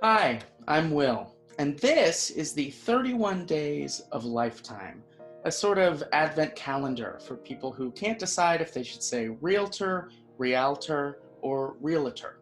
Hi, I'm Will, and this is the 31 Days of Lifetime, a sort of advent calendar for people who can't decide if they should say realtor, realtor, or realtor.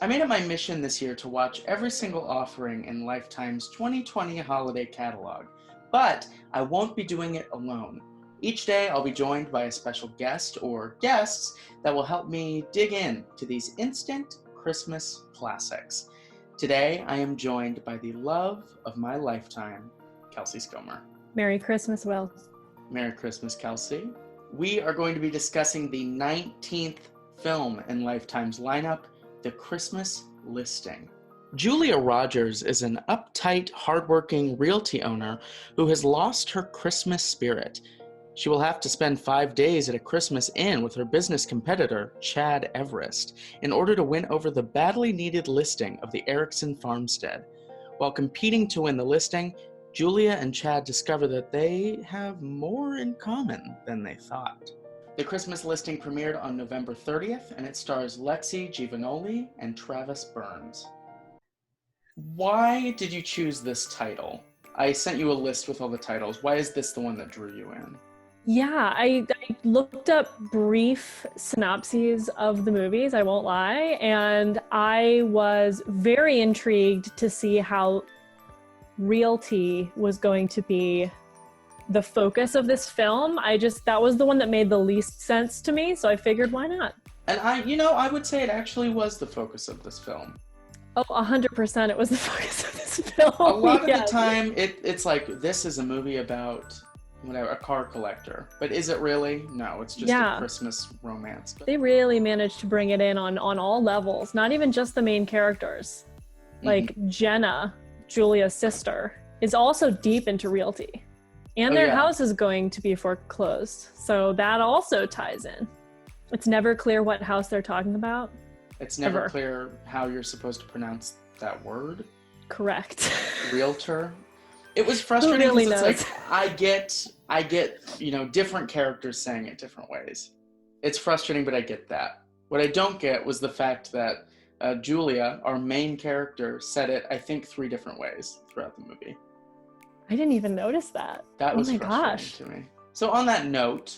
I made it my mission this year to watch every single offering in Lifetime's 2020 holiday catalog, but I won't be doing it alone. Each day I'll be joined by a special guest or guests that will help me dig in to these instant Christmas classics. Today, I am joined by the love of my lifetime, Kelsey Skomer. Merry Christmas, Will. Merry Christmas, Kelsey. We are going to be discussing the 19th film in Lifetime's lineup, The Christmas Listing. Julia Rogers is an uptight, hardworking realty owner who has lost her Christmas spirit. She will have to spend 5 days at a Christmas inn with her business competitor, Chad Everest, in order to win over the badly needed listing of the Ikson farmstead. While competing to win the listing, Julia and Chad discover that they have more in common than they thought. The Christmas Listing premiered on November 30th, and it stars Lexi Giovanoli and Travis Burns. Why did you choose this title? I sent you a list with all the titles. Why is this the one that drew you in? Yeah, I looked up brief synopses of the movies, I won't lie, and I was very intrigued to see how realty was going to be the focus of this film. That was the one that made the least sense to me, so I figured, why not? And I would say it actually was the focus of this film. Oh, 100% it was the focus of this film. A lot of the time, it's like, this is a movie about whatever, a car collector. But is it really? No, it's just a Christmas romance. But they really managed to bring it in on all levels, not even just the main characters. Like Jenna, Julia's sister, is also deep into realty. And their house is going to be foreclosed. So that also ties in. It's never clear what house they're talking about. It's never clear how you're supposed to pronounce that word. Correct. Realtor. It was frustrating Who really because knows? It's like I get, different characters saying it different ways. It's frustrating, but I get that. What I don't get was the fact that Julia, our main character, said it, I think, 3 different ways throughout the movie. I didn't even notice that. That was frustrating gosh. to me. So on that note,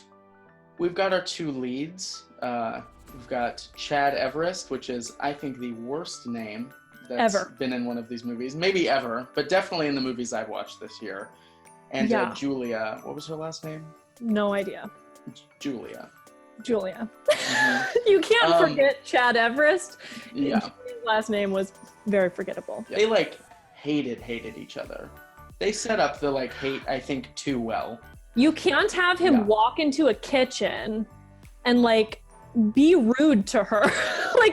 we've got our 2 leads. We've got Chad Everest, which is, I think, the worst name that's been in one of these movies. Maybe ever, but definitely in the movies I've watched this year. And Julia, what was her last name? No idea. Julia. Mm-hmm. You can't forget Chad Everest. Yeah. His last name was very forgettable. Yeah. They hated each other. They set up the hate, I think, too well. You can't have him walk into a kitchen and be rude to her.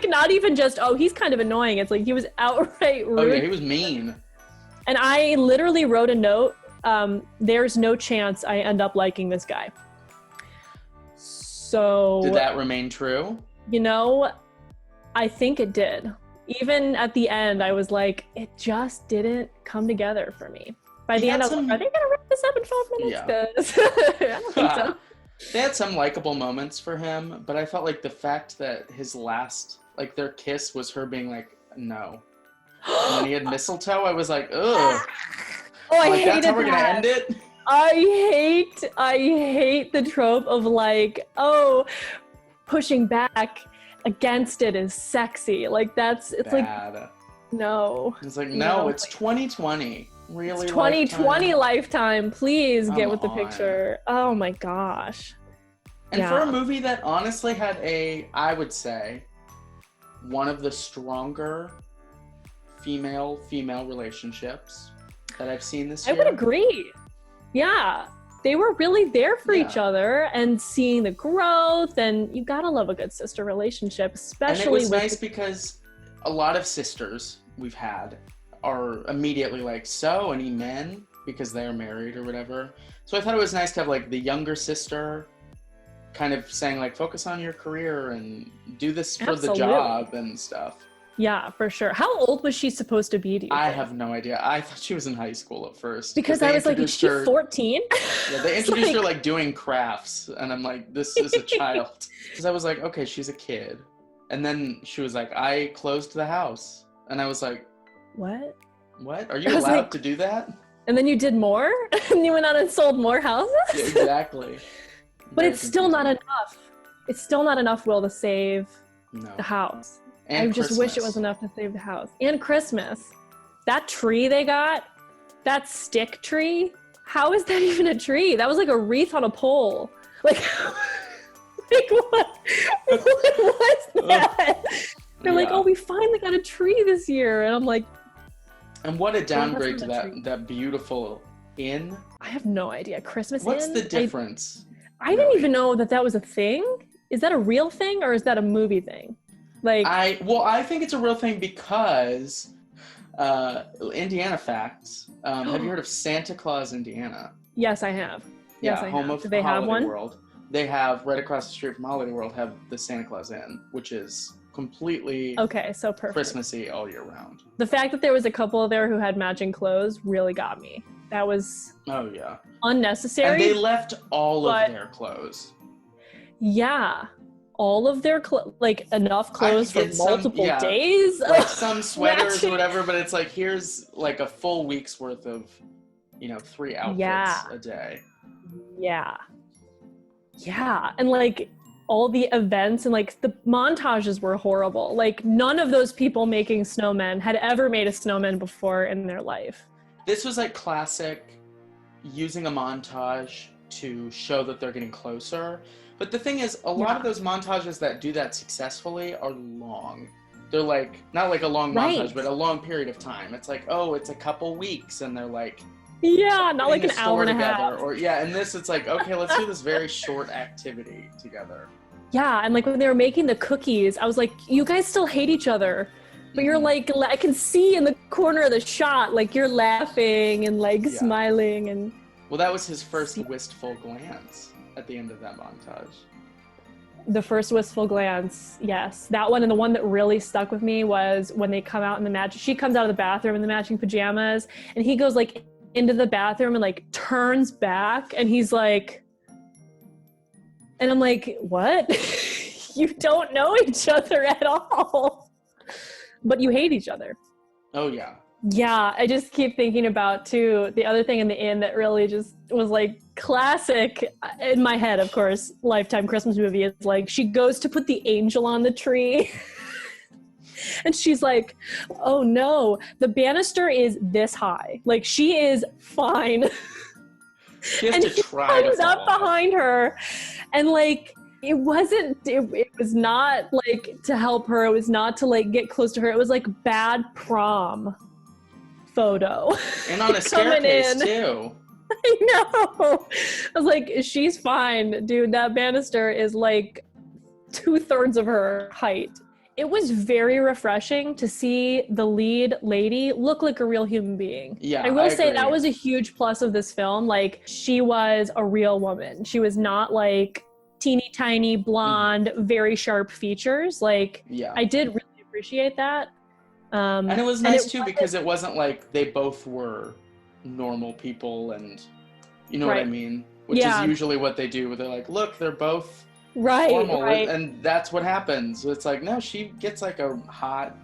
Not even just, he's kind of annoying. It's like he was outright rude. Oh yeah, he was mean. And I literally wrote a note, there's no chance I end up liking this guy. So did that remain true? I think it did. Even at the end, I was like, it just didn't come together for me. By the end, I was like, are they gonna wrap this up in 12 minutes? Yeah. I don't think so. They had some likable moments for him, but I felt like the fact that his last, their kiss was her being like, no. And when he had mistletoe, I was like, ugh. Oh, I hated that's how we're that. gonna end it? I hate the trope of pushing back against it is sexy. It's bad. No. It's like, no, it's 2020. Really? It's 2020 lifetime. Please get with the on. picture. Oh my gosh. And for a movie that honestly had I would say, one of the stronger female relationships that I've seen this year. I would agree. Yeah. They were really there for each other and seeing the growth, and you gotta love a good sister relationship, especially. And it was nice because a lot of sisters we've had are immediately like, so any men, because they're married or whatever. So I thought it was nice to have the younger sister kind of saying focus on your career and do this for the job and stuff. Yeah, for sure. How old was she supposed to be, do you think? I have no idea. I thought she was in high school at first. Because I was like, is she 14? Yeah, they introduced her doing crafts, and I'm like, this is a child. Because I was like, okay, she's a kid. And then she was like, I closed the house. And I was like, what? What? Are you I was allowed like, to do that? And then you did more? And you went out and sold more houses? Yeah, exactly. But Very it's still not confusing. enough. It's still not enough, Will, to save No. the house. And I just wish it was enough to save the house. And Christmas. That tree they got, that stick tree, how is that even a tree? That was like a wreath on a pole. Like, like what was that? They're like, oh, we finally got a tree this year. And I'm like, and what a downgrade that's to not a that beautiful inn. I have no idea. Christmas What's Inn? the difference? I didn't even know that was a thing. Is that a real thing or is that a movie thing? Like, I think it's a real thing because Indiana facts. Have you heard of Santa Claus, Indiana? Yes, I have. Yes, Yeah, I home have. of Do they have Holiday one? World. They have right across the street from Holiday World have the Santa Claus Inn, which is completely Okay, so perfect. Christmassy all year round. The fact that there was a couple there who had matching clothes really got me. That was unnecessary. And they left all of their clothes. Yeah. All of their like enough clothes for multiple days. Like some sweaters or whatever, but it's like here's like a full week's worth of 3 outfits a day. Yeah. And like all the events and like the montages were horrible. Like none of those people making snowmen had ever made a snowman before in their life. This was like classic using a montage to show that they're getting closer. But the thing is, a lot of those montages that do that successfully are long. They're like, not like a long montage, but a long period of time. It's like, oh, it's a couple weeks, and they're like, not like an hour and a half. And this, it's like, okay, let's do this very short activity together. Yeah, and like when they were making the cookies, I was like, you guys still hate each other. But you're like, I can see in the corner of the shot, like you're laughing and like smiling. And well, that was his first wistful glance at the end of that montage. The first wistful glance, yes. That one, and the one that really stuck with me was when they come out in the match. She comes out of the bathroom in the matching pajamas, and he goes like into the bathroom and like turns back, and he's like, and I'm like, what? You don't know each other at all, but you hate each other. Oh yeah. Yeah, I just keep thinking about, too, the other thing in the inn that really just was, like, classic, in my head, of course, Lifetime Christmas movie, is, like, she goes to put the angel on the tree, and she's like, oh, no, the banister is this high. Like, she is fine. She has and to try to comes fall. up behind her, and, like, it was not, like, to help her. It was not to, like, get close to her. It was, like, bad prom photo. And on a staircase too. I know. I was like, she's fine, dude. That banister is like 2/3 of her height. It was very refreshing to see the lead lady look like a real human being. Yeah, I will say that was a huge plus of this film. Like, she was a real woman. She was not like teeny tiny blonde, very sharp features. Like, I did really appreciate that. And it was nice too because it wasn't like they both were normal people, and you know what I mean, which is usually what they do, where they're like, look, they're both formal, and that's what happens. So it's like, no, she gets like a hot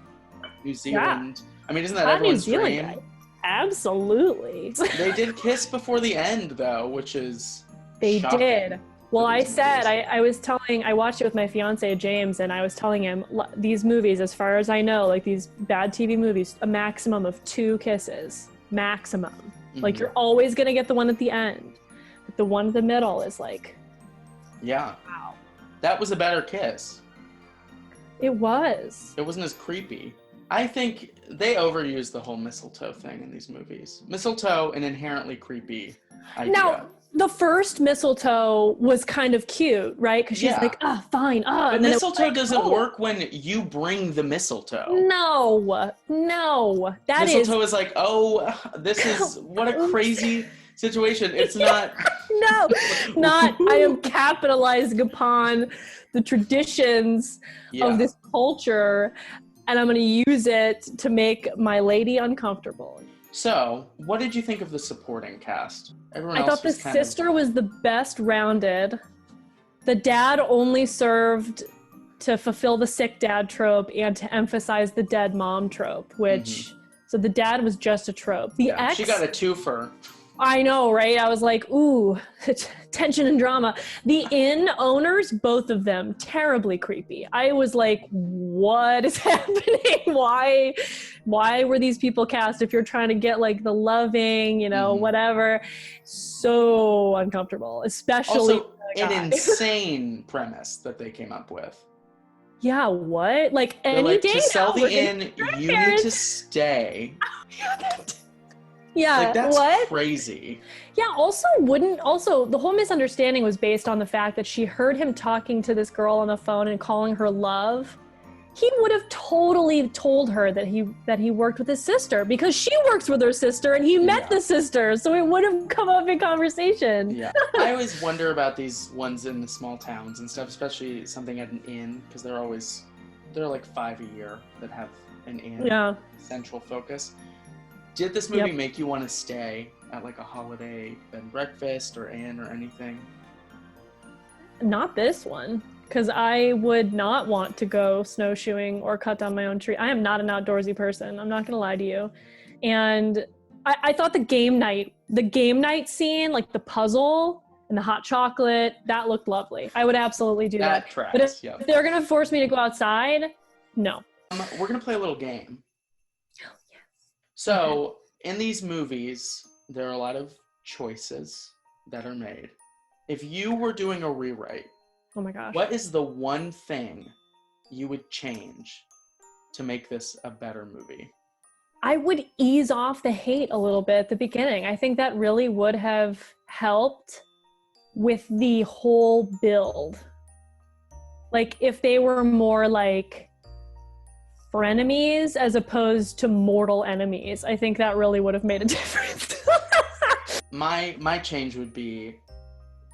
New Zealand. I mean, isn't that everyone's dream? Guy. Absolutely. They did kiss before the end though, which is shocking. Did. Well, I said, I watched it with my fiance, James, and I was telling him, these movies, as far as I know, like these bad TV movies, a maximum of 2 kisses. Maximum. Mm-hmm. Like, you're always going to get the one at the end. But the one in the middle is like... Yeah. Wow. That was a better kiss. It was. It wasn't as creepy. I think they overuse the whole mistletoe thing in these movies. Mistletoe, an inherently creepy idea. Now, the first mistletoe was kind of cute, right? Because she's like, fine. But and then mistletoe doesn't work when you bring the mistletoe. No. Mistletoe is like, oh, this is, what a crazy situation. It's not. I am capitalizing upon the traditions of this culture, and I'm going to use it to make my lady uncomfortable. So, what did you think of the supporting cast? I thought the sister was the best rounded. The dad only served to fulfill the sick dad trope and to emphasize the dead mom trope, which So the dad was just a trope. The Yeah, ex, she got a twofer. I know, right? I was like, ooh, tension and drama. The inn owners, both of them, terribly creepy. I was like, what is happening? Why were these people cast if you're trying to get like the loving, whatever? So uncomfortable, especially Also, an insane premise that they came up with. Yeah, what? Like They're any like, day to sell now, the inn, you need to stay. Yeah, Like, that's what? crazy. Yeah, also the whole misunderstanding was based on the fact that she heard him talking to this girl on the phone and calling her love. He would have totally told her that he worked with his sister because she works with her sister and he met the sister, so it would have come up in conversation. Yeah, I always wonder about these ones in the small towns and stuff, especially something at an inn, because there are like 5 a year that have an inn central focus. Did this movie make you want to stay at like a holiday bed and breakfast or inn or anything? Not this one, because I would not want to go snowshoeing or cut down my own tree. I am not an outdoorsy person. I'm not going to lie to you. And I thought the game night scene, like the puzzle and the hot chocolate, that looked lovely. I would absolutely do that. Tracks, but if they're going to force me to go outside, no. We're going to play a little game. So, in these movies, there are a lot of choices that are made. If you were doing a rewrite, oh my gosh, what is the one thing you would change to make this a better movie? I would ease off the hate a little bit at the beginning. I think that really would have helped with the whole build. Like, if they were more like frenemies as opposed to mortal enemies, I think that really would have made a difference. My change would be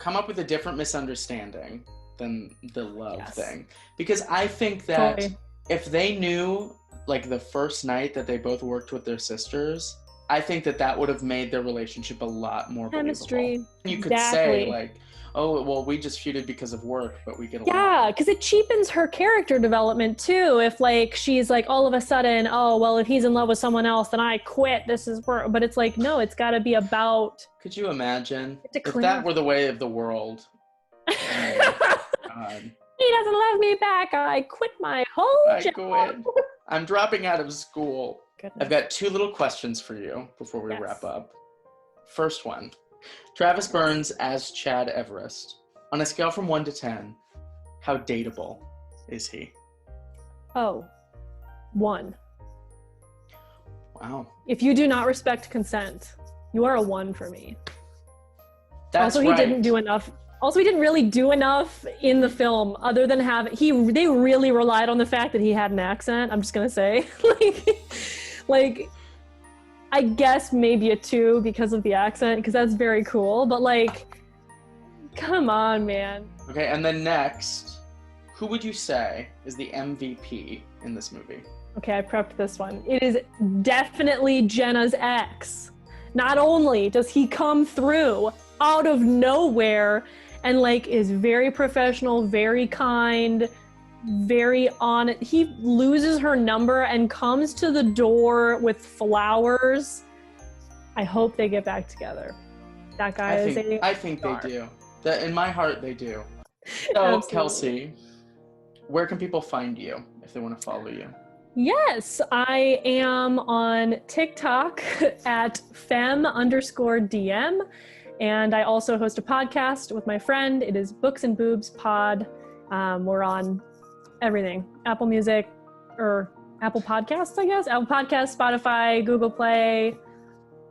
come up with a different misunderstanding than the love thing, because I think that if they knew like the first night that they both worked with their sisters, I think that would have made their relationship a lot more chemistry. Believable. You could say like, oh, well, we just feuded because of work, but we get along. Yeah, because it cheapens her character development too. If like she's like all of a sudden, oh well, if he's in love with someone else, then I quit. This is work. But it's like, no, it's got to be about. Could you imagine if that were the way of the world? God. He doesn't love me back. I quit my whole job. Quit. I'm dropping out of school. Goodness. I've got 2 little questions for you before we wrap up. First one. Travis Burns as Chad Everest. On a scale from 1 to 10, how dateable is he? Oh, 1. Wow. If you do not respect consent, you are a 1 for me. That's also, he didn't do enough. Also, he didn't really do enough in the film other than they really relied on the fact that he had an accent. I'm just going to say. like, I guess maybe a 2 because of the accent, because that's very cool. But like, come on, man. Okay, and then next, who would you say is the MVP in this movie? Okay, I prepped this one. It is definitely Jenna's ex. Not only does he come through out of nowhere and like is very professional, very kind, very on it. He loses her number and comes to the door with flowers. I hope they get back together. That guy I think they do. In my heart, they do. So, Kelsey, where can people find you if they want to follow you? Yes, I am on TikTok at fem_DM. And I also host a podcast with my friend. It is Books and Boobs Pod. We're on everything. Apple Music or Apple Podcasts, I guess. Apple Podcasts, Spotify, Google Play,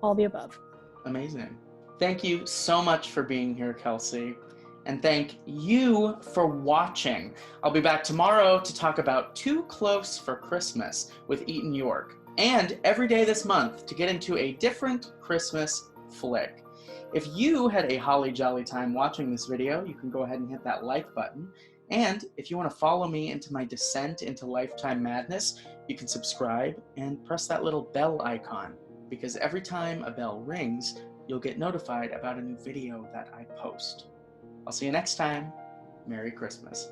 all the above. Amazing. Thank you so much for being here, Kelsey. And thank you for watching. I'll be back tomorrow to talk about Too Close for Christmas with Eaton York. And every day this month to get into a different Christmas flick. If you had a holly jolly time watching this video, you can go ahead and hit that like button. And if you want to follow me into my descent into lifetime madness, you can subscribe and press that little bell icon, because every time a bell rings, you'll get notified about a new video that I post. I'll see you next time. Merry Christmas.